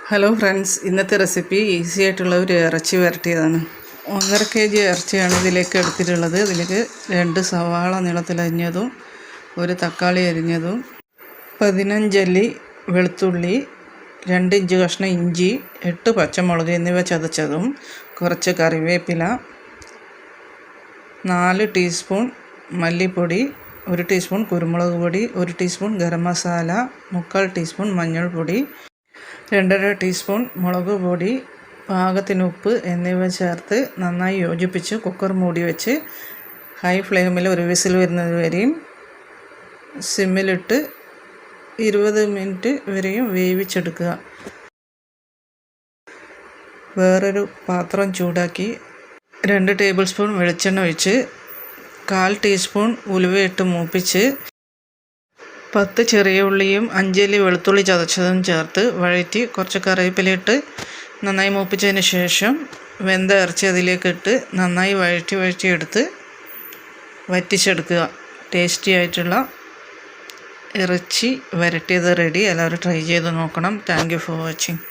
Hello friends, ഇന്നത്തെ recipe easy ആയിട്ടുള്ള ഒരു ഇറച്ചി വരട്ടിയതാണ്. 1.5 kg ഇറച്ചിയാണ് ഇതിലേക്ക് എടുത്തിട്ടുള്ളത്. ഇതിലേക്ക് 2 സവാള നീളത്തിലരിഞ്ഞതും 1 തക്കാളി അരിഞ്ഞതും 15 അല്ലി വെളുത്തുള്ളി, 2 ഇഞ്ച് കഷ്ണം ഇഞ്ചി, 8 പച്ചമുളക് എന്നിവ ചതച്ചതും, കുറച്ച് കറിവേപ്പില, 4 ടീസ്പൂൺ മല്ലിപ്പൊടി, 1 ടീസ്പൂൺ കുരുമുളക് പൊടി, 1 ടീസ്പൂൺ ഗരം മസാല, 3/4 ടീസ്പൂൺ മഞ്ഞൾപ്പൊടി, 2.5 ടീസ്പൂൺ മുളക് പൊടി, പാകത്തിന് ഉപ്പ് എന്നിവ ചേർത്ത് നന്നായി യോജിപ്പിച്ച് കുക്കർ മൂടി വെച്ച് ഹൈ ഫ്ലെയിമിൽ ഒരു വിസിൽ വരുന്നത് വരെയും സിമ്മിലിട്ട് 20 മിനിറ്റ് വരെയും വേവിച്ചെടുക്കുക. വേറൊരു പാത്രം ചൂടാക്കി 2 ടേബിൾ സ്പൂൺ വെളിച്ചെണ്ണ ഒഴിച്ച് 1/4 ടീസ്പൂൺ ഉലുവയിട്ട് മൂപ്പിച്ച് 10 ചെറിയ ഉള്ളിയും 5 അല്ലി വെളുത്തുള്ളി ചതച്ചതും ചേർത്ത് വഴറ്റി കുറച്ച് കറിവേപ്പിലയിട്ട് നന്നായി മൂപ്പിച്ചതിന് ശേഷം വെന്ത ഇറച്ചി അതിലേക്കിട്ട് നന്നായി വഴറ്റിയെടുത്ത് വറ്റിച്ചെടുക്കുക. ടേസ്റ്റി ആയിട്ടുള്ള ഇറച്ചി വരട്ടിയത് റെഡി. എല്ലാവരും ട്രൈ ചെയ്ത് നോക്കണം. Thank you for watching.